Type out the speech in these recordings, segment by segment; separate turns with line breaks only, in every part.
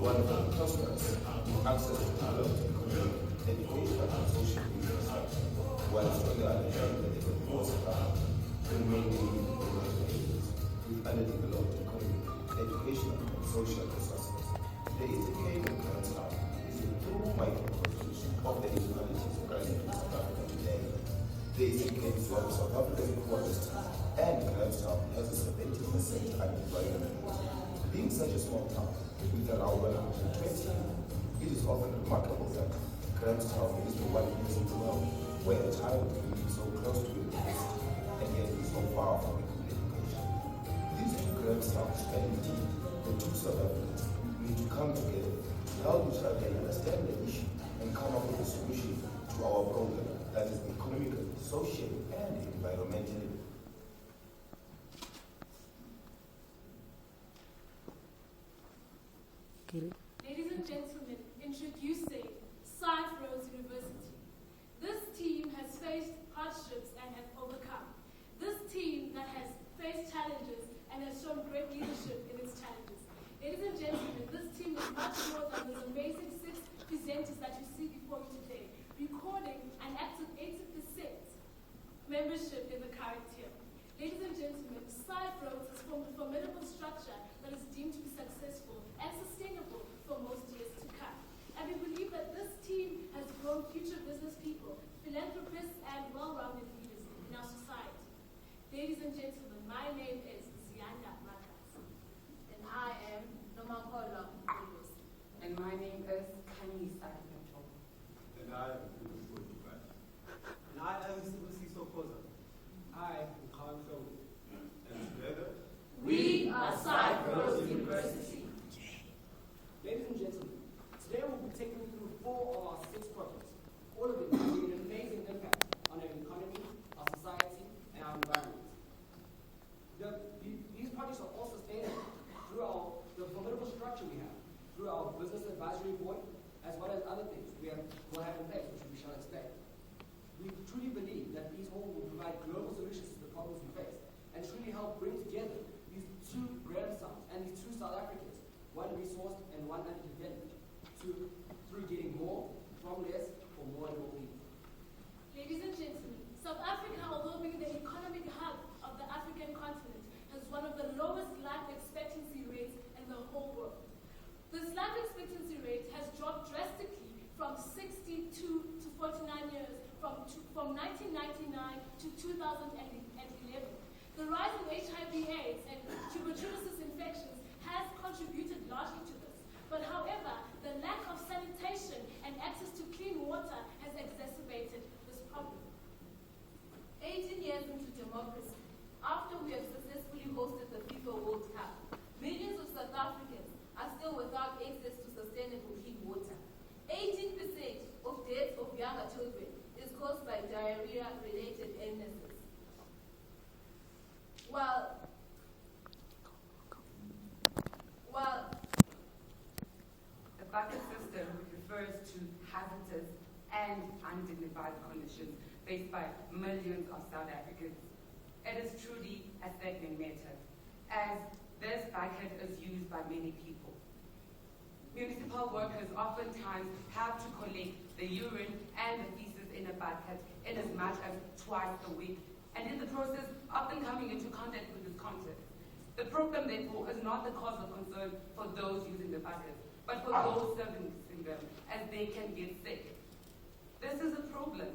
one of them prosperous, access to developed economy, education and social infrastructure, whilst on the other hand, there is a poor supply, remaining in rural areas, with underdeveloped economy, educational and social resources. The Eastern Cape and Transvaal is a true microcosm of the inequalities present in South Africa today. The Eastern Cape is one of South Africa's poorest, and Transvaal has a 70% unemployment rate. Being such a small town, with around 120 people, it is often remarkable that Transvaal is the one place in the world where a child can be so close to university and yet be so far from a good education. These two Transvaals, and indeed the two South Africans, need to come together to help each other understand the issue and come up with a solution to our problem that is economically, socially, and environmentally.
Ladies and gentlemen, introducing SIFE Rhodes University. This team has faced hardships and have overcome. This team that has faced challenges and has shown great leadership in its challenges. Ladies and gentlemen, this team is much more than those amazing 6 presenters that you see before you today, recording an active 80% membership in the current year. Ladies and gentlemen, SIFE Rhodes has formed a formidable structure that is deemed to be successful and sustainable for most years to come. And we believe that this team has grown future business people, philanthropists, and well-rounded leaders in our society. Ladies and gentlemen, my name is Zianda Makas.
And I am Nomakola Lagos.
And my name is Kanisa Control.
And I am Kudu Dubai. And I am Sibusi Sokoza. I am Khan Show. And together,
We are SIFE Rhodes University.
Ladies and gentlemen, today we'll be taking you through 4 of our 6 projects, all of it having an amazing impact on our economy, our society, and our environment. These projects are all sustainable through the formidable structure we have, through our business advisory board, as well as other things we will have in place, which we shall explain. We truly believe that these all will provide global solutions to the problems we face, and truly help bring together these 2 grandsons and these 2 South Africans, one resourced and one underdeveloped, through getting more from less for more and more people.
Ladies and gentlemen, South Africa, although being the economic hub of the African continent, has one of the lowest life expectancy rates in the whole world. This life expectancy rate has dropped drastically from 62 to 49 years from 1999 to 2011. The rise in HIV/AIDS and tuberculosis infections has contributed largely to this. But however, the lack of sanitation and access to clean water has exacerbated this problem.
18 years into democracy, after we have successfully hosted the FIFA World Cup, millions of South Africans are still without access to sustainable clean water. 18% of deaths of younger children is caused by diarrhea-related illnesses. While
The bucket system refers to hazardous and undignified conditions faced by millions of South Africans. It is truly a staggering matter, as this bucket is used by many people. Municipal workers oftentimes have to collect the urine and the feces in a bucket in as much as twice a week, and in the process often coming into contact with this content. The problem, therefore, is not the cause of concern for those using the bucket, but for those servicing them, as they can get sick. This is a problem.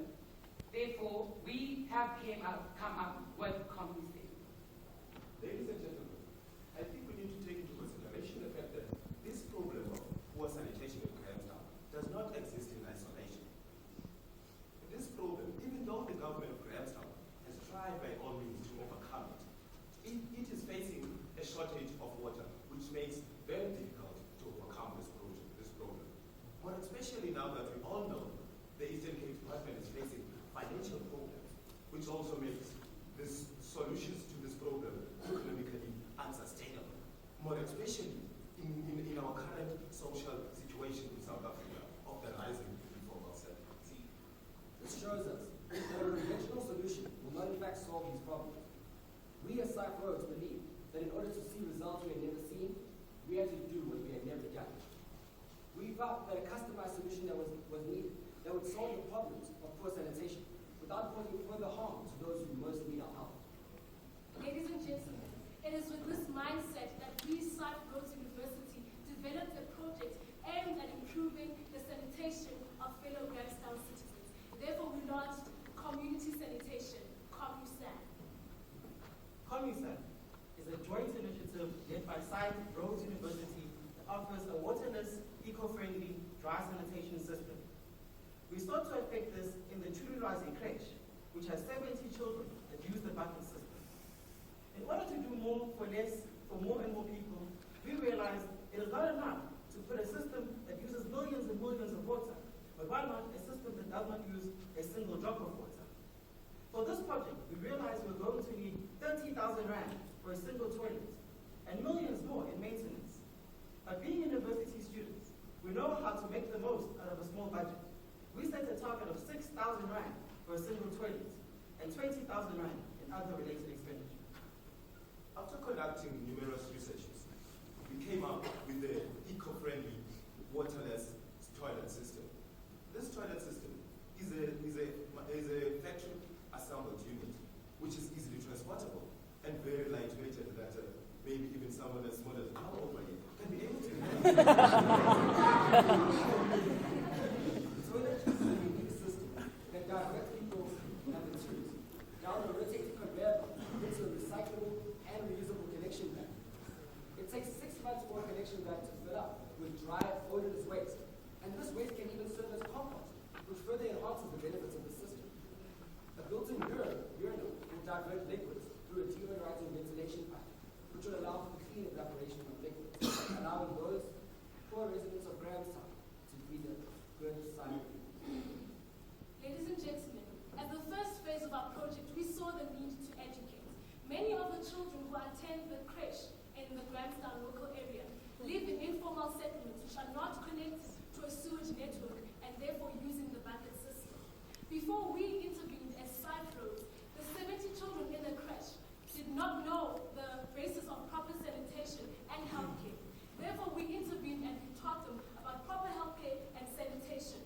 Therefore, we have come up with compensation.
ladies and gentlemen, I think we need to take into consideration the fact that this problem of poor sanitation in Grahamstown does not exist in isolation. This problem, even though the government of Grahamstown has tried by all means to overcome it, it is facing a shortage of water, which makes it very difficult to overcome this problem. But especially now that we all know the Eastern Cape Department is facing financial problems, which also makes this solutions to this problem economically unsustainable. More especially in our current social situation in South Africa of the rising informal sector.
This shows us that a conventional solution will not in fact solve these problems. We as SIFE Rhodes believe that in order to see results we had never seen, we had to do what we had never done.
eco-friendly dry sanitation system. We sought to effect this in the Chululwazi creche, which has 70 children that use the bucket system. In order to do more for less, for more and more people, we realized it is not enough to put a system that uses millions and millions of water, but why not a system that does not use a single drop of water? For this project, we realized we're going to need 30,000 rand for a single toilet, and millions more in maintenance. But being university students, we know how to make the most out of a small budget. We set a target of 6,000 rand for a single toilet and 20,000 rand in other related expenditure.
After conducting numerous researches, we came up with the eco-friendly waterless toilet system. This toilet system is a factory assembled unit, which is easily transportable and very lightweighted that maybe even someone as small as how over here can be able to.
Toilet is a unique system that directly goes and materials down a rotating conveyor into a recyclable and reusable collection bag. It takes 6 months for a collection bag to fill up with dry, odorless waste, and this waste can even serve as compost, which further enhances the benefits of the system. A built-in urinal will divert liquids through a deodorizing ventilation pipe, which will allow for the clean evaporation of liquids, allowing those poor residents of Grahamstown to breathe a good sigh.
Ladies and gentlemen, as the first phase of our project, we saw the need to educate. Many of the children who attend the creche in the Grahamstown local area live in informal settlements which are not connected to a sewage network and therefore using the bucket system. Before we intervened as SIFE Rhodes, the 70 children in the creche did not know the basis of proper sanitation and healthcare. Therefore, we intervened and we taught them about proper healthcare and sanitation.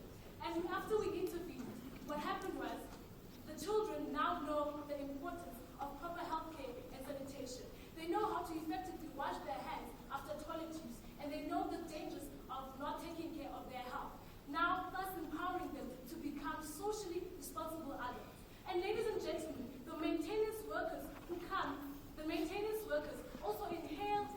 And after we intervened, what happened was the children now know the importance of proper healthcare and sanitation. They know how to effectively wash their hands after toilet use, and they know the dangers of not taking care of their health. Now, thus empowering them to become socially responsible adults. And ladies and gentlemen, the maintenance workers who come, the maintenance workers also inhale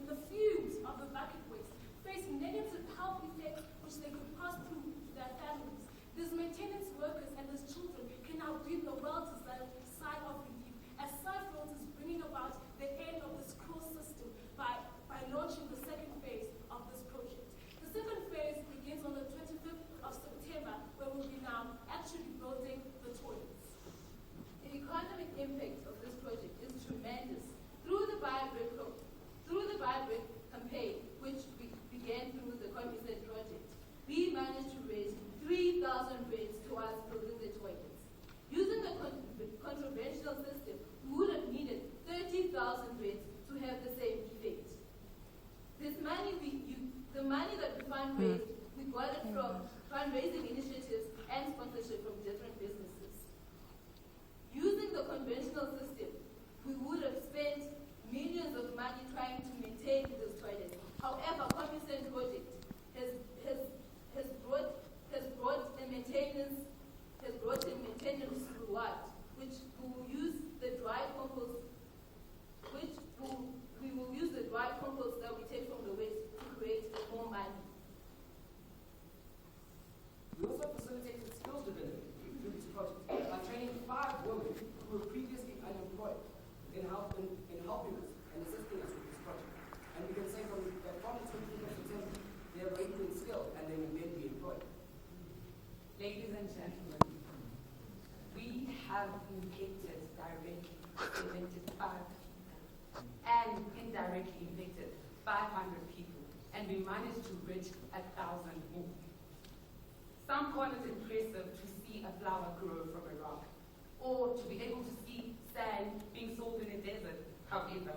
the fumes of the bucket waste, face negative health effects which they could pass through to their families. These maintenance workers and these children can now breathe the well-deserved sigh of relief, as SIFE Rhodes is bringing about the end of this cruel system by launching the second phase of this project. The second phase begins on the 25th of September, where we'll be now actually building the toilets.
The economic impact of this project is tremendous. Through the Buy Brick campaign, which we began through the Cognizant project, we managed to raise 3,000 rands towards building the toilets. Using the conventional system, we would have needed 30,000 rands to have the same effect. This money, the money that we fundraised, we got it from fundraising initiatives and sponsorship from different businesses. Using the conventional system, we would have spent millions of money trying to maintain this toilet. However, Cognizant project has brought a maintenance reward, which we will use the dry compost, that we take from the waste to create more money.
We also facilitated skills development through this project by training 5 women who were previously unemployed in helping us and assisting us with this project. And we can say from the 25th of September, they have already been skilled and they will then be employed.
Ladies and gentlemen, we have impacted directly 75 and indirectly impacted 500 people, and we managed to reach 1,000 more. Some call it impressive to see a flower grow from a rock, or to be able to see sand being sold in a desert. However,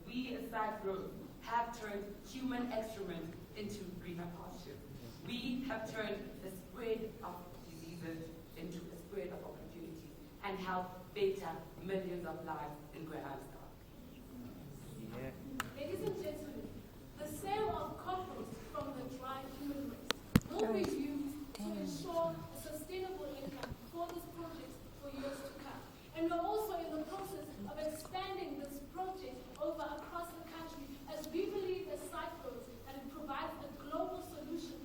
we as SIFE Rhodes have turned human excrement into greener pastures. We have turned the spread of diseases into a spread of opportunities and helped better millions of lives in Grahamstown.
Ladies and gentlemen, the sale of compost from the dry human waste will be used to ensure a sustainable income for this project for years to come. And we're also in the process of expanding this project over across the country, as we believe as SIFE Rhodes that it provides a global solution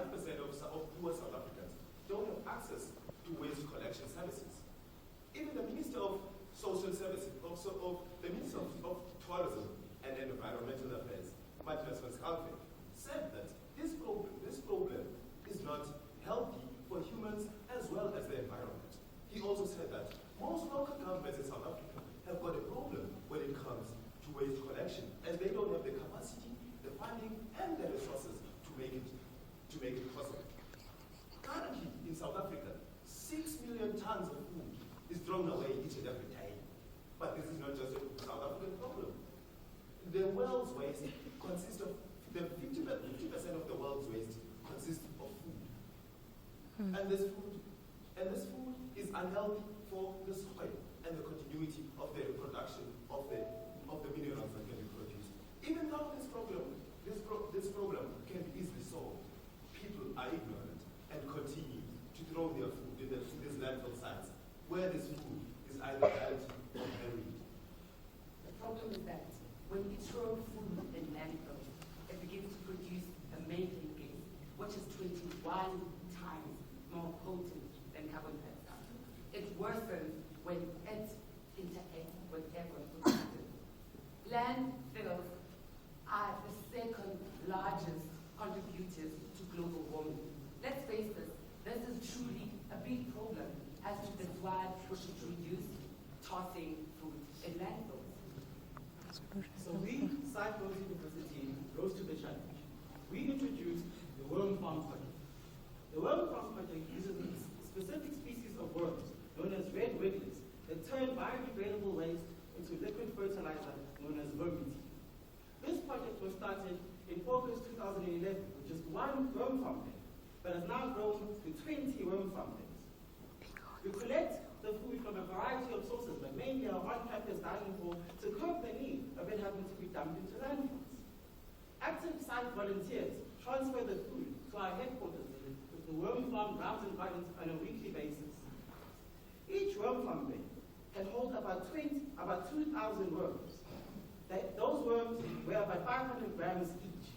of poor South Africans don't have access to waste collection services. Even the Minister of Social Services, of the Minister of Tourism and Environmental Affairs, Matthias van Schalkwyk, said that this problem is not healthy for humans as well as the environment. He also said that most local governments in South Africa have got a problem when it comes to waste collection, as they don't have the capacity, the funding, and the resources to make it possible. Currently, in South Africa, 6 million tons of food is thrown away each and every day. But this is not just a South African problem. The world's waste consists of, the 50% of the world's waste consists of food. And this food is unhealthy for the soil and the continuity of the reproduction of the minerals that can be produced. Even though this problem can be easily solved, people are ignorant and continue to throw their food in these landfill sites where this food is either buried or buried.
The problem is that when we throw food in landfills, it begins to produce a methane gas, which is 21 times more potent than carbon dioxide. It worsens when it interacts with air pollution. Landfills are the second largest contributors to global warming. Let's face this is truly a big problem, as to that's why we should reduce tossing food in landfills.
So we, SIFE Rhodes University, rose to the challenge. We introduced the Worm Farm Project. The Worm Farm Project uses a specific species of worms, known as red wigglers, that turn biodegradable waste into liquid fertilizer known as vermity. This project was started in August 2011 with just one worm farm bin, but has now grown to 20 worm farm bins. We collect the food from a variety of sources, but mainly our on-campus dining hall to cope the need of it having to be dumped into landfills. Active site volunteers transfer the food to our headquarters with the worm farm grounds and gardens on a weekly basis. Each worm farm bin can hold about 2,000 worms. Those worms weigh about 500 grams each,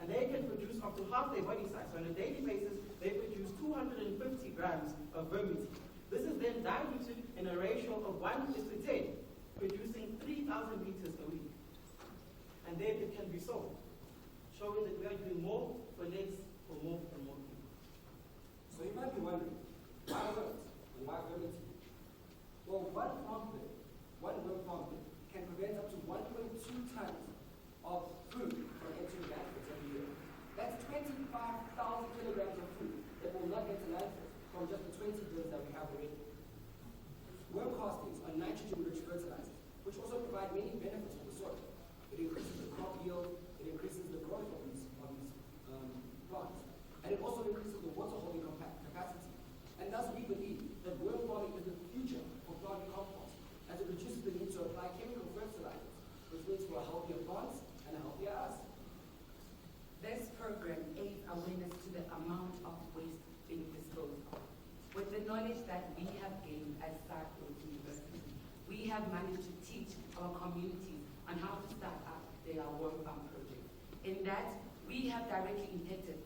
and they can produce up to half their body size. So on a daily basis, they produce 250 grams of vermity. This is then diluted in a ratio of 1:10, producing 3,000 liters a week. And then it can be sold, showing that we are doing more for less for more and more people.
So you might be wondering, why worms and why vermity? Well, one worm farm bin can prevent up to 1.2 tons of food from entering landfills every year. That's 25,000 kilograms of food that will not get to landfills from just the 20 bins that we have already. Worm castings are nitrogen-rich fertilizers, which also provide many benefits for the soil. It increases the crop yield, it increases the growth of these plants, and it also increases the water holding capacity. And thus we believe that worm farming is the future for plant compost, as it reduces the need to apply chemical fertilizers, which leads to a healthier plants and a healthier us.
This program aids awareness to the amount of waste being disposed of. With the knowledge that we have gained at SIFE Rhodes University, we have managed to teach our communities on how to start up their worm farm project. In that, we have directly impacted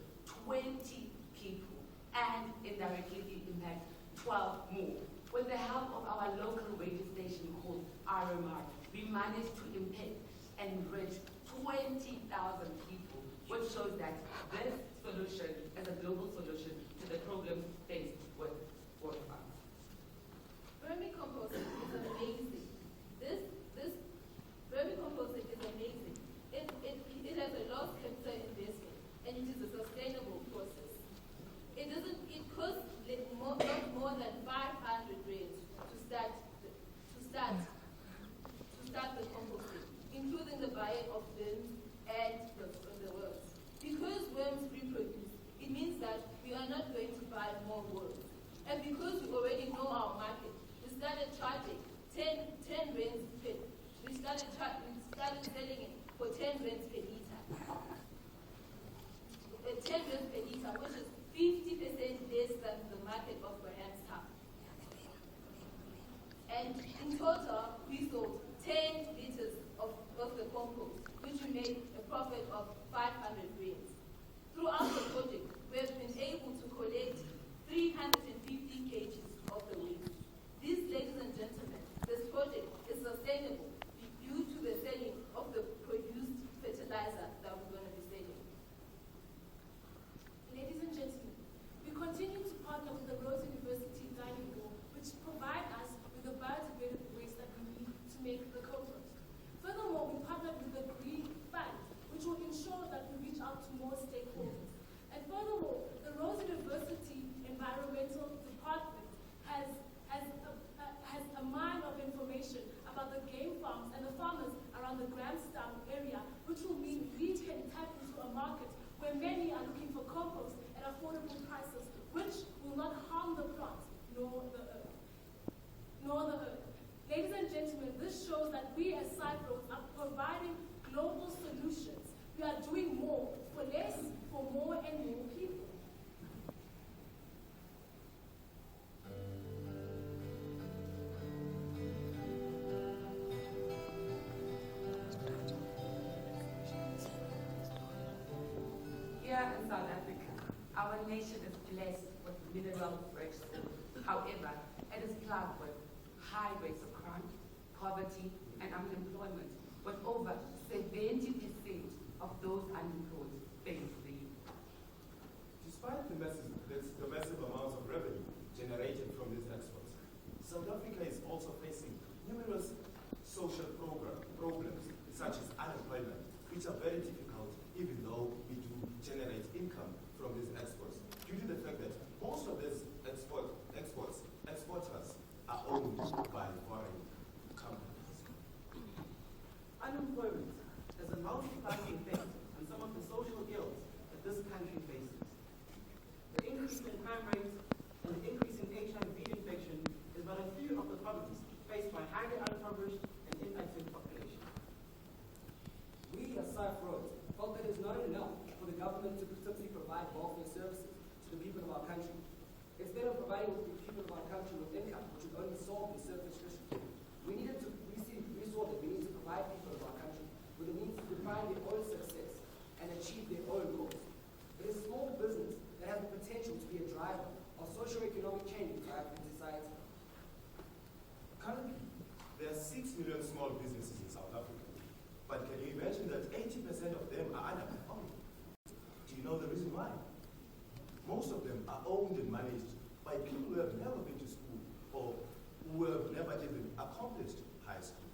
20 people and indirectly impact 12 more. With the help of our local radio station called RMR, we managed to impact and enrich 20,000 people, which shows that this solution is a global solution to the problems faced with water farms.
Vermicomposting is amazing. This vermicomposting is amazing. It has a low capital investment, and it is a sustainable process. It costs not more than 500 rands to start the composting, including the buying of bins and the worms. Because worms reproduce, it means that we are not going to buy more worms. And because we already know our market, we started charging 10 rands per. We started selling it for 10 rands per liter. 10 rands per liter, which is 50% less than the market of Johannesburg. And in total, we sold 10 liters of the compost, which we made a profit of 500 rands. Throughout the project, we have
Our nation is blessed with mineral-rich soil. However, it is plagued with high rates of crime, poverty, and unemployment, with over 70% of those unemployed being the youth.
Despite the massive amounts of revenue generated from these exports, South Africa is also facing numerous social problems, such as unemployment, which are very difficult even though we do generate income from these exports, due to the fact that most of these exporters are owned by foreign companies.
Unemployment is a multiplying effect on some of the social ills that this country faces. The increase in crime rates and the increase in HIV infection is but a few of the problems faced by highly unimpoverished and inactive population.
We at SIFE Rhodes felt that it is not enough for the government to simply provide welfare services to the people of our country. Instead of providing the people of our country with income, which would only solve the surface issues, we saw that we need to provide people of our country with the means to define their own success and achieve their own goals. It is small business that has the potential to be a driver of socio-economic change in society.
Currently, there are 6 million small businesses in South Africa, but can you imagine that 80% of them are underperforming? Do you know the reason why? Most of them are owned and managed by people who have never been to school or who have never even accomplished high school.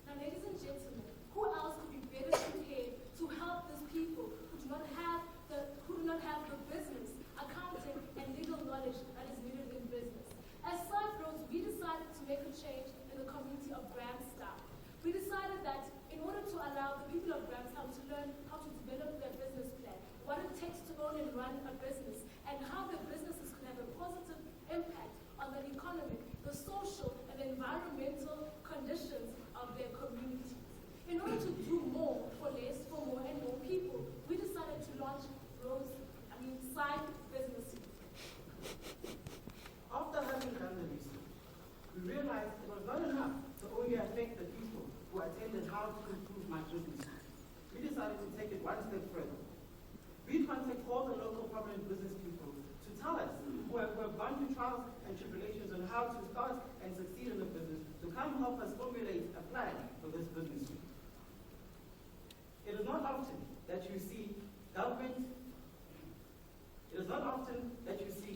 Now, ladies and gentlemen, who else could be better prepared to help these people who do not have the business, accounting, and legal knowledge that is needed in business? As SIFE Rhodes, we decided to make a change in the community of Grahamstown. We decided that in order to allow the people of Grahamstown to learn how to develop their business plan, what it takes to own and run a business, and how their businesses can have a positive impact on the economic, the social, and the environmental conditions of their communities. In order to do more for less, for more and more people, we decided to launch SIFE Business.
After having done the research, we realized it was not enough to only affect the people who attended how to improve my business. We decided to take it one step further. We contacted all the local prominent business people to tell us who have gone through trials and tribulations on how to start and succeed in the business, to come help us formulate a plan for this business. It is not often that you see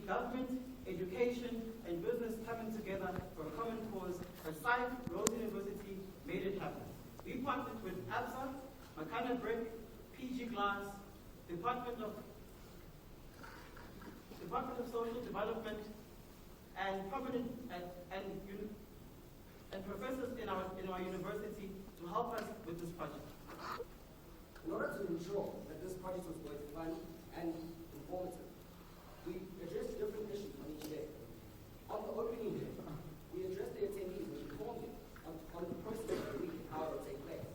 government, education, and business coming together for a common cause. For SIFE, Rhodes University made it happen. We partnered with ABSA, Makana Brick, PG Glass, Department of Social Development, and prominent and professors in our university to help us with this project.
In order to ensure that this project was both fun and informative, we addressed different issues on each day. On the opening day, we addressed the attendees and informed them on the process of the week and how it will take place.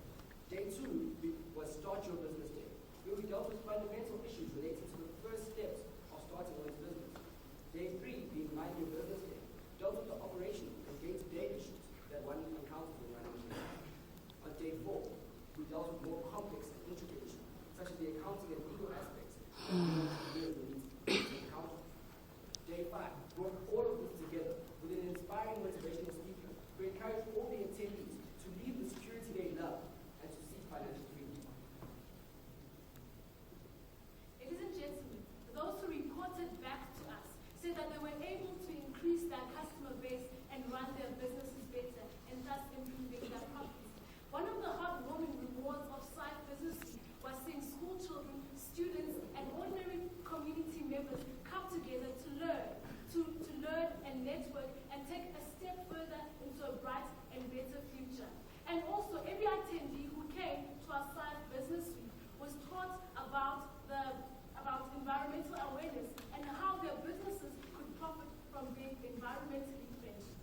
Day 2 was Start Your Business Day, where we dealt with fundamental issues related to the first steps of starting one's business. Day 3, being Mind Your Business Day, dealt with the operational and day-to-day issues that one encounters when running a business. On Day 4, we dealt with more complex and intricate issues, such as the accounting and legal aspects that we need to encounter. Day 5 brought all of this together with an inspiring motivational speaker who encouraged all the attendees to leave the security they love and to seek financial freedom.
Ladies and gentlemen, those who reported back to us said that they were able to increase their customer base and run their businesses better and thus improving their profits. One of the heartwarming rewards of SIFE Business Week was seeing school children, students, and ordinary community members come together to learn and network and take a step further into a bright and better future. And also, every attendee who came to our SIFE Business Week was taught about environmental awareness and how their businesses could profit from being environmentally friendly.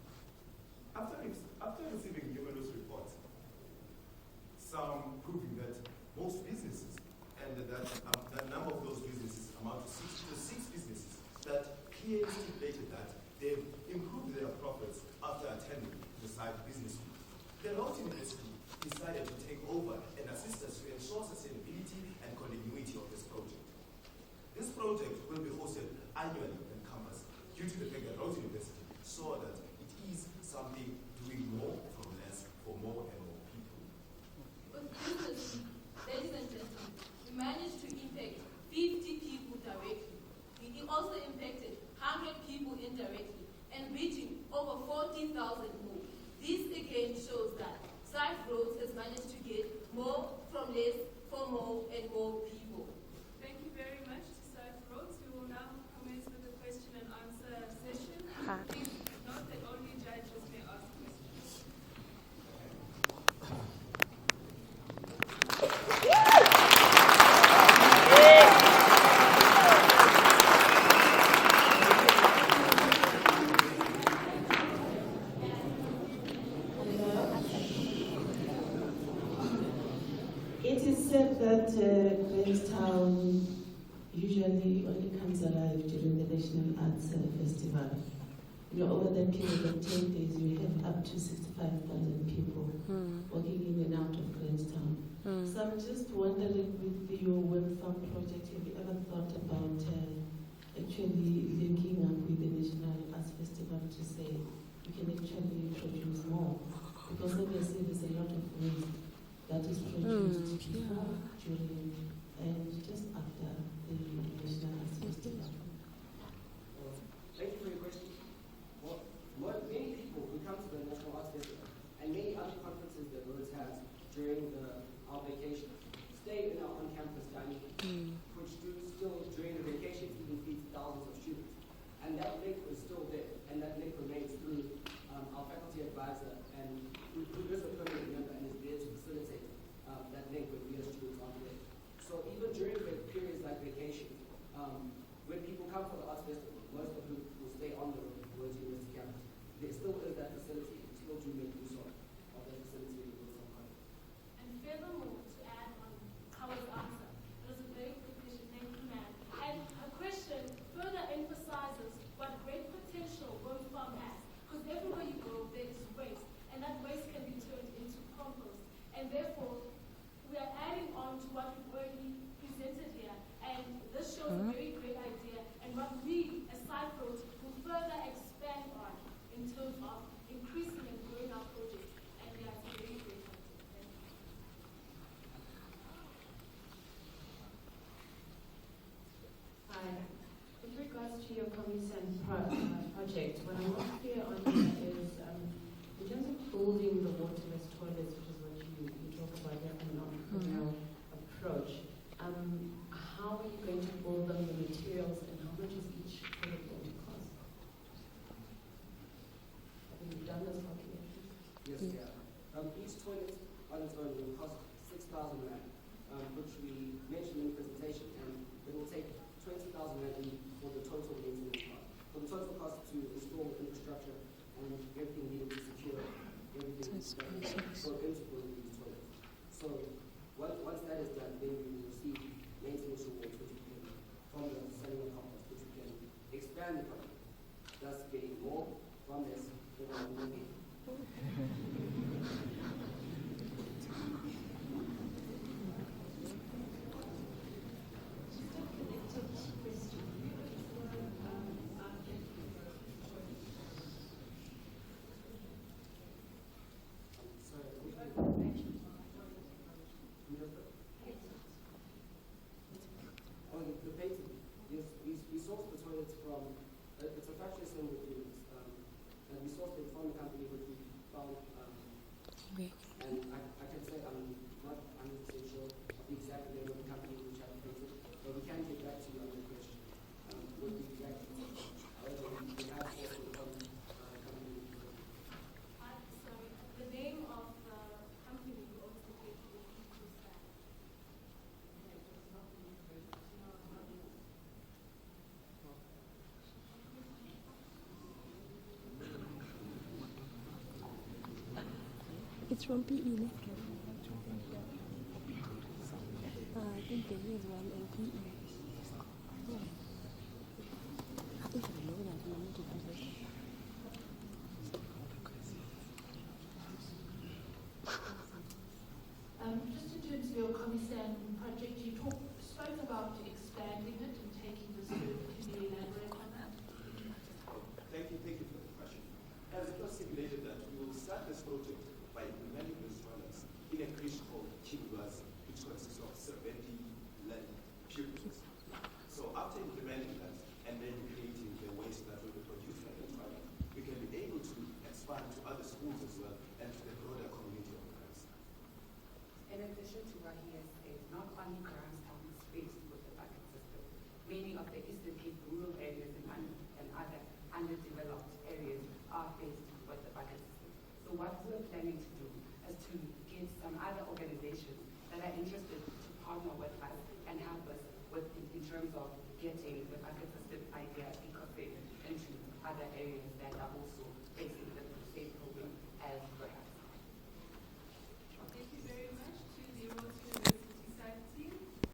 After receiving numerous reports, some proving that most businesses, and that the number of those businesses amount to six businesses that clearly stipulated that they've improved their profits after attending the SIFE Business Week. The Rhodes University decided to take over and assist us to ensure sustainability and continuity of this project. This project will be hosted annually on campus due to the fact that Rhodes University saw that it is something doing more from less for more and more people.
With business, ladies and gentlemen, we managed to impact 50 people directly. We also impacted 100 people indirectly and reaching over 14,000 more. This again shows that SIFE Rhodes has managed to get more from less for more and more people.
Thank you very much to SIFE Rhodes. We will now commence with the question and answer session. Please note that only judges may ask questions.
It is said that Grahamstown usually only comes alive during the National Arts Festival. You know, over that period of 10 days, we have up to 65,000 people walking in and out of Grahamstown. So I'm just wondering, with your Web Farm project, have you ever thought about actually linking up with the National Arts Festival to say we can actually produce more? Because obviously there's a lot of waste that is produced before, during, and just after the National Arts Festival.
Thank you for your question. Many people who come to the National Arts Festival and many other conferences that Rhodes has during our vacation stay in our on-campus dining room, which do still, during the vacation, even feeds thousands of students. And that link is still there, and that link remains through our faculty advisor, and who is a permanent member and is there to facilitate that link with we as students on there. So even during the periods like vacation, when people come for the Arts Festival, most of whom will stay on the Rhodes University campus, there still is that facility. We still do make use of that facility in the Rhodes College.
And furthermore, to add on Howard's answer, it was a very good question. Thank you, ma'am. And her question further emphasizes what great potential Rhodes Farm has. Because everywhere you go, there is waste. And that waste can be turned into compost. And therefore, we are adding on to what we've already presented here. And this shows a very great idea. And what we, as SIFE Rhodes, will further expand on in terms of increasing and growing our project. And we are very grateful. Thank you.
Hi. With regards to your Commissand project, what I'm not clear on here is, in terms of building the waterless toilets, which is what you talk about here from an entrepreneurial approach, how are you going to build them, the materials, and how much is each toilet going to cost? Have you done this calculation?
Yes, yeah. Each toilet on its own will cost 6,000 rand, which we mentioned in the presentation, and it will take 20,000 rand for the total maintenance cost. For the total cost to install infrastructure and everything needed to secure everything that go into building these toilets. So once that is done, then we will receive maintenance rewards, which we can, from the cellular compost, which we can expand the product, thus getting more from this than what we need. The painting, yes, we sourced the toilets from, it's a factory assembly unit, and we sourced it from the company which we found, and I can say I'm not 100% sure of the exact name of the company which have painted, but we can get back to you on the question with the exact details. However, we have sourced it from the company.
Sorry, the name of the company you also paid for the staff.
It's from PE, no? I think there is one in PE. I think I know that we need to do this.
Just in terms of your Commissand project, you spoke about expanding it and taking this
expanding that and then creating the waste that will be produced by the product, we can be able to expand to other schools as well and to the broader community of Grahamstown.
In addition to what he has said, not only Grahamstown is faced with the bucket system, many of the Eastern Cape rural areas and other underdeveloped areas are faced with the bucket system. So what we're planning to do is to get some other organizations that are interested to partner with us and help us with in terms of getting the bucket system idea incorporated into other areas